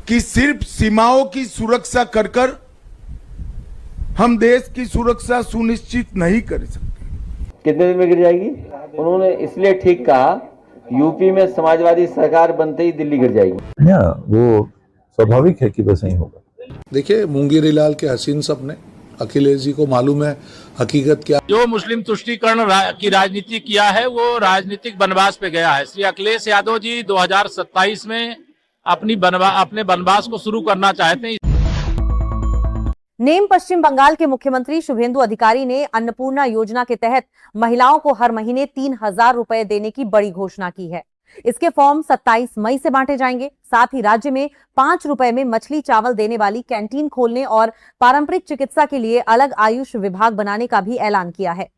कि सिर्फ सीमाओं की सुरक्षा कर हम देश की सुरक्षा सुनिश्चित नहीं कर सकते। कितने दिन में गिर जाएगी? उन्होंने इसलिए ठीक कहा, यूपी में समाजवादी सरकार बनते ही दिल्ली गिर जाएगी। वो स्वाभाविक है कि वैसा ही होगा। देखिए, मुंगेरी लाल के हसीन सपने, अखिलेश जी को मालूम है हकीकत क्या। जो मुस्लिम तुष्टीकरण की राजनीति किया है वो राजनीतिक वनवास पे गया है। श्री अखिलेश यादव जी 2027 में अपने वनवास को शुरू करना चाहते हैं। नेम पश्चिम बंगाल के मुख्यमंत्री शुभेंदु अधिकारी ने अन्नपूर्णा योजना के तहत महिलाओं को हर महीने 3,000 रुपए देने की बड़ी घोषणा की है। इसके फॉर्म 27 मई से बांटे जाएंगे। साथ ही राज्य में 5 रुपए में मछली चावल देने वाली कैंटीन खोलने और पारंपरिक चिकित्सा के लिए अलग आयुष विभाग बनाने का भी ऐलान किया है।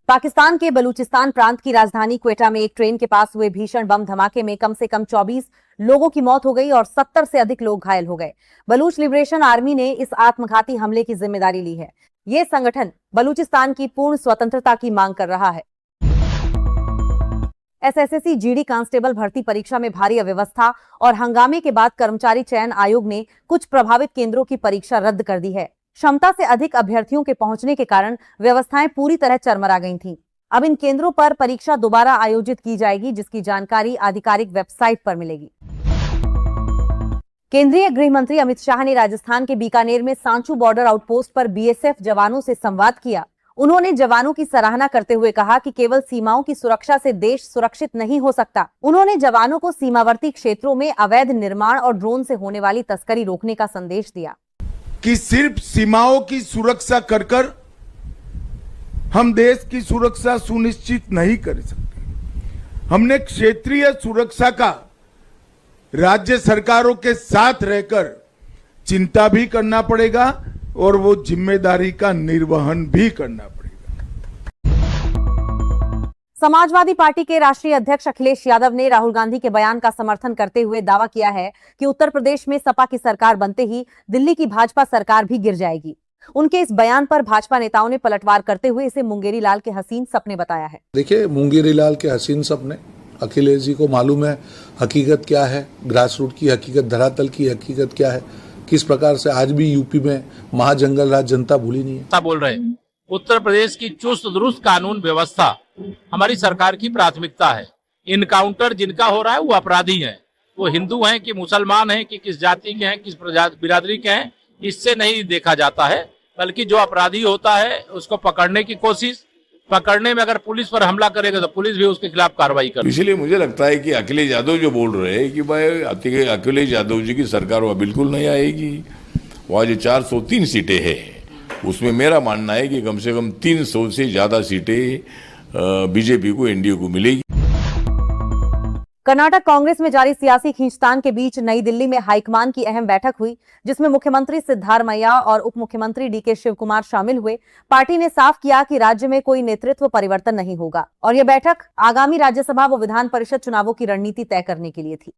पाकिस्तान के बलूचिस्तान प्रांत की राजधानी क्वेटा में एक ट्रेन के पास हुए भीषण बम धमाके में कम से कम 24 लोगों की मौत हो गई और 70 से अधिक लोग घायल हो गए। बलूच लिबरेशन आर्मी ने इस आत्मघाती हमले की जिम्मेदारी ली है। ये संगठन बलूचिस्तान की पूर्ण स्वतंत्रता की मांग कर रहा है। एसएससी जीडी कांस्टेबल भर्ती परीक्षा में भारी अव्यवस्था और हंगामे के बाद कर्मचारी चयन आयोग ने कुछ प्रभावित केंद्रों की परीक्षा रद्द कर दी है। क्षमता से अधिक अभ्यर्थियों के पहुंचने के कारण व्यवस्थाएं पूरी तरह चरमरा गई थीं। अब इन केंद्रों पर परीक्षा दोबारा आयोजित की जाएगी, जिसकी जानकारी आधिकारिक वेबसाइट पर मिलेगी। केंद्रीय गृह मंत्री अमित शाह ने राजस्थान के बीकानेर में सांचू बॉर्डर आउटपोस्ट पर बीएसएफ जवानों से संवाद किया। उन्होंने जवानों की सराहना करते हुए कहा कि केवल सीमाओं की सुरक्षा से देश सुरक्षित नहीं हो सकता। उन्होंने जवानों को सीमावर्ती क्षेत्रों में अवैध निर्माण और ड्रोन से होने वाली तस्करी रोकने का संदेश दिया कि सिर्फ सीमाओं की सुरक्षा कर हम देश की सुरक्षा सुनिश्चित नहीं कर सकते। हमने क्षेत्रीय सुरक्षा का राज्य सरकारों के साथ रहकर चिंता भी करना पड़ेगा और वो जिम्मेदारी का निर्वहन भी करना पड़ेगा। समाजवादी पार्टी के राष्ट्रीय अध्यक्ष अखिलेश यादव ने राहुल गांधी के बयान का समर्थन करते हुए दावा किया है कि उत्तर प्रदेश में सपा की सरकार बनते ही दिल्ली की भाजपा सरकार भी गिर जाएगी। उनके इस बयान पर भाजपा नेताओं ने पलटवार करते हुए इसे मुंगेरी लाल के हसीन सपने बताया है। देखिए, मुंगेरी लाल के हसीन सपने, अखिलेश जी को मालूम है हकीकत क्या है, ग्रास रूट की हकीकत, धरातल की हकीकत क्या है, किस प्रकार से आज भी यूपी में महाजंगल राज जनता भूली नहीं है। बोल रहे हैं उत्तर प्रदेश की चुस्त दुरुस्त कानून व्यवस्था हमारी सरकार की प्राथमिकता है। इनकाउंटर जिनका हो रहा है वो अपराधी हैं, वो हिंदू हैं कि मुसलमान हैं कि किस जाति के हैं, किस बिरादरी के हैं, इससे नहीं देखा जाता है, बल्कि जो अपराधी होता है उसको पकड़ने की कोशिश, पकड़ने में अगर पुलिस पर हमला करेगा तो पुलिस भी उसके खिलाफ कार्रवाई करे। इसलिए मुझे लगता है कि अखिलेश यादव जो बोल रहे हैं कि भाई अखिलेश यादव जी की सरकार वह बिल्कुल नहीं आएगी। वहाँ जो 403 सीटें हैं उसमें मेरा मानना है कि कम से कम 300 से ज्यादा सीटें बीजेपी को, एनडीए को मिलेगी। कर्नाटक कांग्रेस में जारी सियासी खींचतान के बीच नई दिल्ली में हाईकमान की अहम बैठक हुई, जिसमें मुख्यमंत्री सिद्धारमैया और उप मुख्यमंत्री डीके शिवकुमार शामिल हुए। पार्टी ने साफ किया कि राज्य में कोई नेतृत्व परिवर्तन नहीं होगा और यह बैठक आगामी राज्यसभा व विधान परिषद चुनावों की रणनीति तय करने के लिए थी।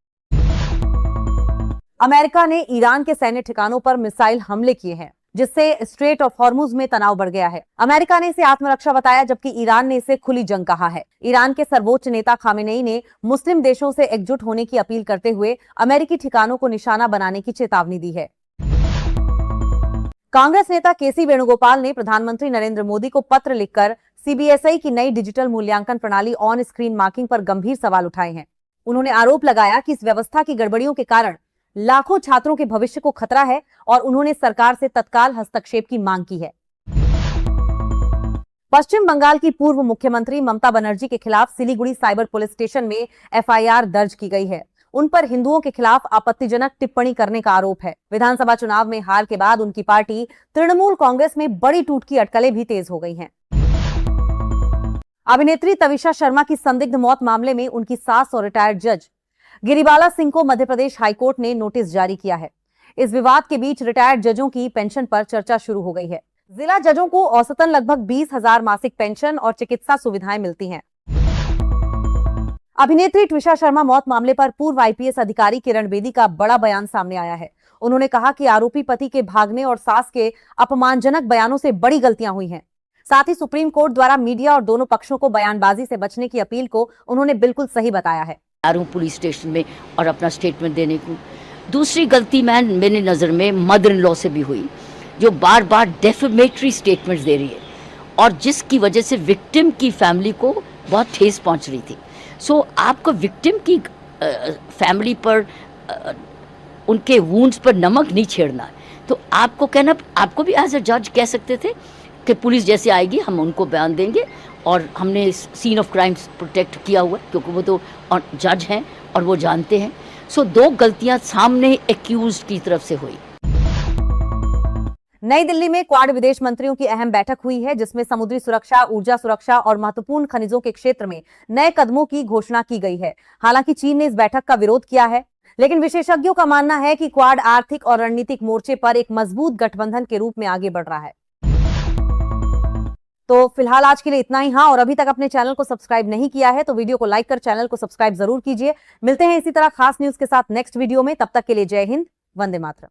अमेरिका ने ईरान के सैन्य ठिकानों पर मिसाइल हमले किए हैं, जिससे स्ट्रेट ऑफ हॉर्मुज में तनाव बढ़ गया है। अमेरिका ने इसे आत्मरक्षा बताया, जबकि ईरान ने इसे खुली जंग कहा है। ईरान के सर्वोच्च नेता खामेनेई ने मुस्लिम देशों से एकजुट होने की अपील करते हुए अमेरिकी ठिकानों को निशाना बनाने की चेतावनी दी है। कांग्रेस नेता केसी वेणुगोपाल ने प्रधानमंत्री नरेंद्र मोदी को पत्र लिखकर सीबीएसई की नई डिजिटल मूल्यांकन प्रणाली ऑन स्क्रीन मार्किंग पर गंभीर सवाल उठाए हैं। उन्होंने आरोप लगाया कि इस व्यवस्था की गड़बड़ियों के कारण लाखों छात्रों के भविष्य को खतरा है और उन्होंने सरकार से तत्काल हस्तक्षेप की मांग की है। पश्चिम बंगाल की पूर्व मुख्यमंत्री ममता बनर्जी के खिलाफ सिलीगुड़ी साइबर पुलिस स्टेशन में एफआईआर दर्ज की गई है। उन पर हिंदुओं के खिलाफ आपत्तिजनक टिप्पणी करने का आरोप है। विधानसभा चुनाव में हार के बाद उनकी पार्टी तृणमूल कांग्रेस में बड़ी टूट की अटकलें भी तेज हो गई हैं। अभिनेत्री तविषा शर्मा की संदिग्ध मौत मामले में उनकी सास और रिटायर्ड जज गिरिबाला सिंह को मध्य प्रदेश हाईकोर्ट ने नोटिस जारी किया है। इस विवाद के बीच रिटायर्ड जजों की पेंशन पर चर्चा शुरू हो गई है। जिला जजों को औसतन लगभग 20,000 मासिक पेंशन और चिकित्सा सुविधाएं मिलती हैं। अभिनेत्री त्विषा शर्मा मौत मामले पर पूर्व आईपीएस अधिकारी किरण बेदी का बड़ा बयान सामने आया है। उन्होंने कहा कि आरोपी पति के भागने और सास के अपमानजनक बयानों से बड़ी गलतियां हुई हैं। साथ ही सुप्रीम कोर्ट द्वारा मीडिया और दोनों पक्षों को बयानबाजी से बचने की अपील को उन्होंने बिल्कुल सही बताया है। पुलिस स्टेशन में और अपना स्टेटमेंट देने को दूसरी गलती मेरी नज़र में मदर इन लॉ से भी हुई, जो बार बार डेफेमेटरी स्टेटमेंट्स दे रही है और जिसकी वजह से विक्टिम की फैमिली को बहुत ठेस पहुंच रही थी। सो आपको विक्टिम की फैमिली पर उनके वूंड्स पर नमक नहीं छेड़ना। तो आपको कहना, आपको भी एज अ जज कह सकते थे कि पुलिस जैसे आएगी हम उनको बयान देंगे, और हमने सीन ऑफ क्राइम्स प्रोटेक्ट किया हुआ है क्योंकि वो तो जज हैं और वो जानते हैं। सो दो गलतियां सामने एक्यूज्ड की तरफ से हुई। नई दिल्ली में क्वाड विदेश मंत्रियों की अहम बैठक हुई है, जिसमें समुद्री सुरक्षा, ऊर्जा सुरक्षा और महत्वपूर्ण खनिजों के क्षेत्र में नए कदमों की घोषणा की गई है। हालांकि चीन ने इस बैठक का विरोध किया है, लेकिन विशेषज्ञों का मानना है कि क्वाड आर्थिक और रणनीतिक मोर्चे पर एक मजबूत गठबंधन के रूप में आगे बढ़ रहा है। तो फिलहाल आज के लिए इतना ही। हाँ, और अभी तक अपने चैनल को सब्सक्राइब नहीं किया है तो वीडियो को लाइक कर चैनल को सब्सक्राइब जरूर कीजिए। मिलते हैं इसी तरह खास न्यूज के साथ नेक्स्ट वीडियो में। तब तक के लिए जय हिंद, वंदे मातरम।